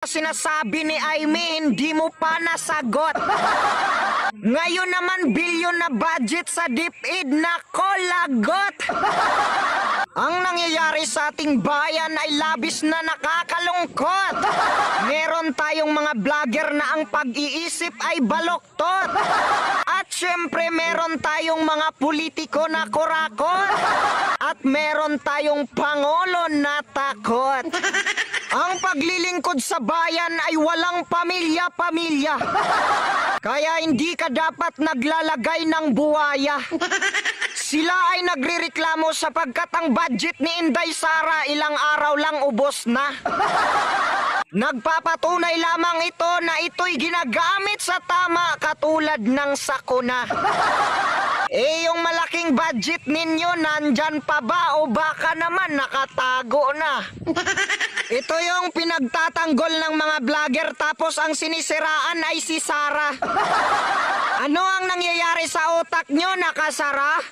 Sinasabi ni Aimee, hindi mo pa nasagot. Ngayon naman, bilyon na budget sa DepEd. Nako, lagot! Ang nangyayari sa ating bayan ay labis na nakakalungkot. Meron tayong mga vlogger na ang pag-iisip ay baloktot. At syempre meron tayong mga politiko na kurakot. At meron tayong pangulo na takot. Ang paglilingkod sa bayan ay walang pamilya-pamilya. Kaya hindi ka dapat naglalagay ng buwaya. Sila ay nagrereklamo sapagkat ang budget ni Inday Sara ilang araw lang ubos na. Nagpapatunay lamang ito na ito'y ginagamit sa tama katulad ng sakuna. Yung malaking budget ninyo nandyan pa ba o baka naman nakatago na? Ito yung pinagtatanggol ng mga vlogger tapos ang sinisiraan ay si Sara. Ano ang nangyayari sa utak nyo, nakasara?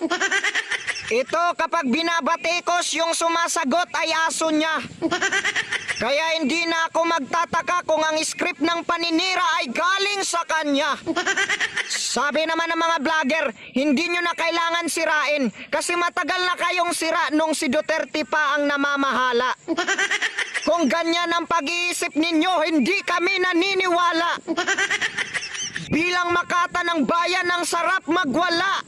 Ito kapag binabatikos yung sumasagot ay aso niya. Kaya hindi na ako magtataka kung ang script ng paninira ay galing sa kanya. Sabi naman ng mga vlogger, hindi nyo na kailangan sirain kasi matagal na kayong sira nung si Duterte pa ang namamahala. Kung ganyan ang pag-iisip ninyo, hindi kami naniniwala. Bilang makata ng bayan, ang sarap magwala.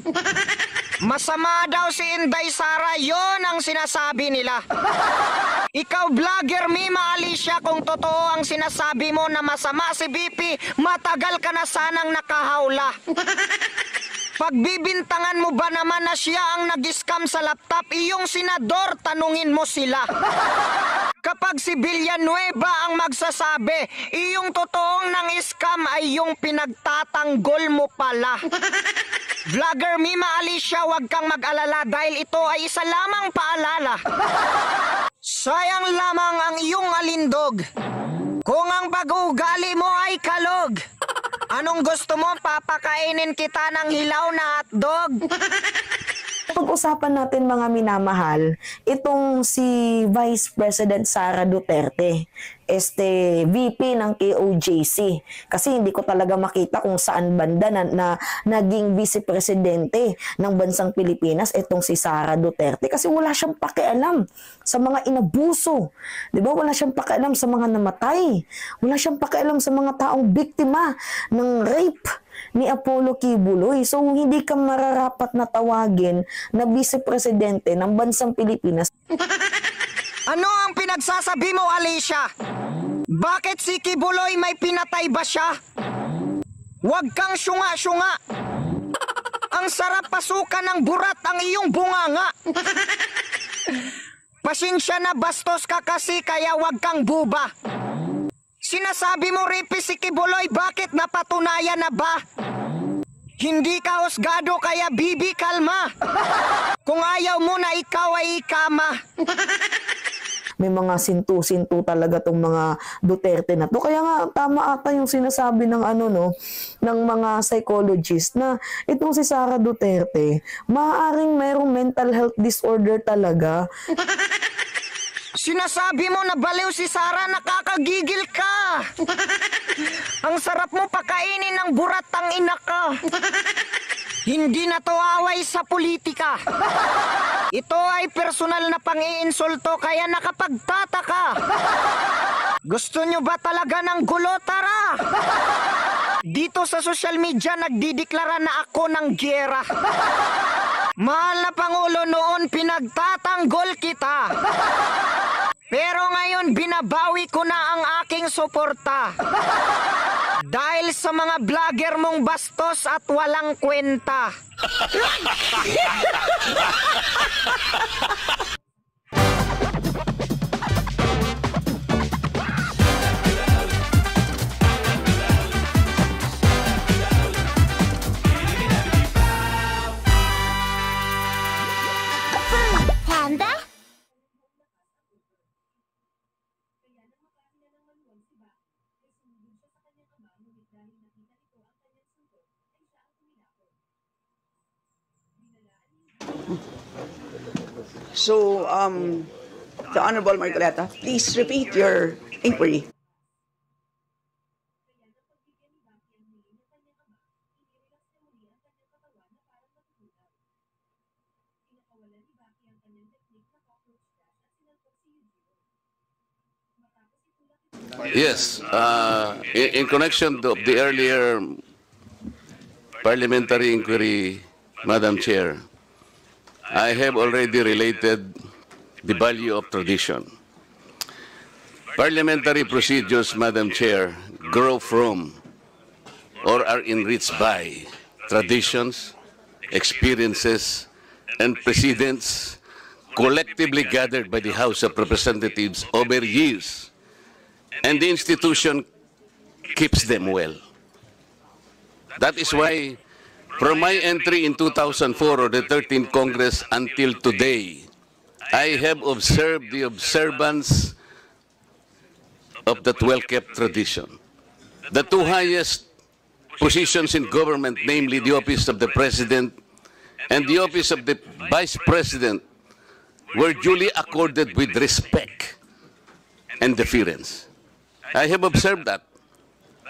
Masama daw si Inday Sara, yon ang sinasabi nila. Ikaw vlogger Mima Alicia, kung totoo ang sinasabi mo na masama si BP, matagal ka na sanang nakahawla. Pagbibintangan mo ba naman na siya ang nag-scam sa laptop, iyong senador, tanungin mo sila. Kapag si Villanueva ang magsasabi, iyong totoong nang-scam ay yung pinagtatanggol mo pala. Vlogger Mima Alicia, huwag kang mag-alala dahil ito ay isa lamang paalala. Sayang lamang ang iyong alindog kung ang pag-uugali mo ay kalog. Anong gusto mo? Papakainin kita ng hilaw na hotdog? Pag-usapan natin mga minamahal, itong si Vice President Sara Duterte, VP ng KOJC. Kasi hindi ko talaga makita kung saan banda na naging Vice Presidente ng bansang Pilipinas itong si Sara Duterte. Kasi wala siyang pakialam sa mga inabuso. Diba? Wala siyang pakialam sa mga namatay. Wala siyang pakialam sa mga taong biktima ng rape ni Apollo Kibuloy. So, hindi ka mararapat na tawagin na vice-presidente ng bansang Pilipinas. Ano ang pinagsasabi mo, Alicia? Bakit si Kibuloy may pinatay ba siya? Huwag kang syunga-syunga. Ang sarap pasukan ng burat ang iyong bunganga. Pasensya na, bastos ka kasi, kaya huwag kang buba. Sinasabi mo rapist si Kibuloy, bakit napatunayan na ba? Hindi ka husgado kaya bibi, kalma. Kung ayaw mo na ikaw ay ikama. May mga sintu-sintu talaga tong mga Duterte na to. Kaya nga tama ata yung sinasabi ng ng mga psychologist na itong si Sara Duterte, maaaring mayroong mental health disorder talaga. Sinasabi mo na baliw si Sara, nakakagigil ka. Ang sarap mo pakainin ng burat, ang ina ka. Hindi na to away sa politika. Ito ay personal na pang-iinsulto kaya nakapagtataka. Gusto nyo ba talaga ng gulo? Tara! Dito sa social media nagdideklara na ako ng giyera. Mahal na Pangulo, noon pinagtatanggol kita. Pero ngayon binabawi ko na ang aking suporta. Dahil sa mga vlogger mong bastos at walang kwenta. Panda? So, the Honorable Marcoleta, please repeat your inquiry. Yes, in connection to the earlier parliamentary inquiry, Madam Chair, I have already related the value of tradition. Parliamentary procedures, Madam Chair, grow from or are enriched by traditions, experiences, and precedents collectively gathered by the House of Representatives over years, and the institution keeps them well. That is why, from my entry in 2004 or the 13th Congress until today, I have observed the observance of that well-kept tradition. The two highest positions in government, namely the office of the President and the office of the Vice President, were duly accorded with respect and deference. I have observed that.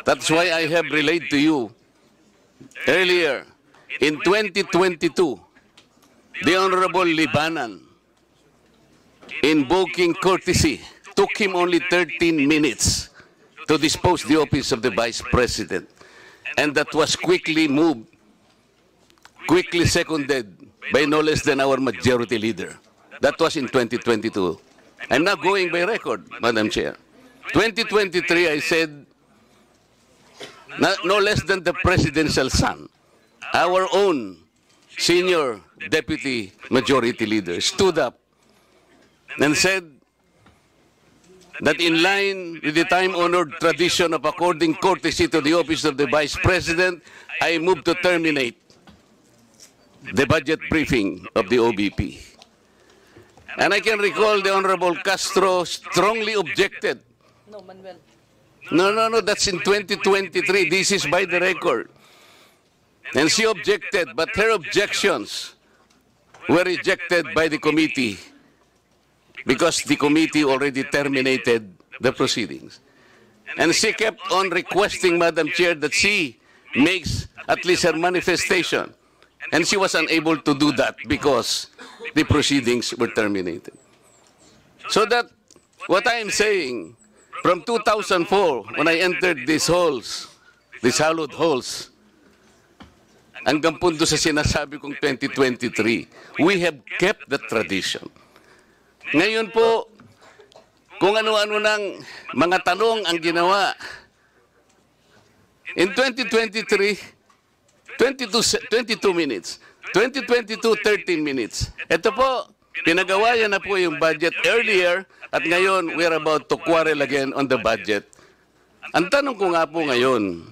That's why I have relayed to you earlier, in 2022, the Honorable Libanan, invoking courtesy, took him only 13 minutes to dispose the office of the Vice President. And that was quickly moved, quickly seconded by no less than our majority leader. That was in 2022. I'm not going by record, Madam Chair. 2023, I said, no less than the presidential son, our own senior deputy majority leader, stood up and said that in line with the time-honored tradition of according courtesy to the office of the Vice President, I move to terminate the budget briefing of the OBP. And I can recall the Honorable Castro strongly objected. No, Manuel. No, that's in 2023. This is by the record. And she objected, but her objections were rejected by the committee because the committee already terminated the proceedings. And she kept on requesting, Madam Chair, that she makes at least her manifestation. And she was unable to do that because the proceedings were terminated. So that, what I am saying, from 2004, when I entered these halls, these hallowed halls, hanggang punto sa sinasabi kong 2023, we have kept the tradition. Ngayon po, kung ano-ano ng mga tanong ang ginawa, in 2023, 22 minutes. 2022, 13 minutes. Ito po, pinagawayan na po yung budget earlier at ngayon we're about to quarrel again on the budget. Ang tanong ko nga po ngayon,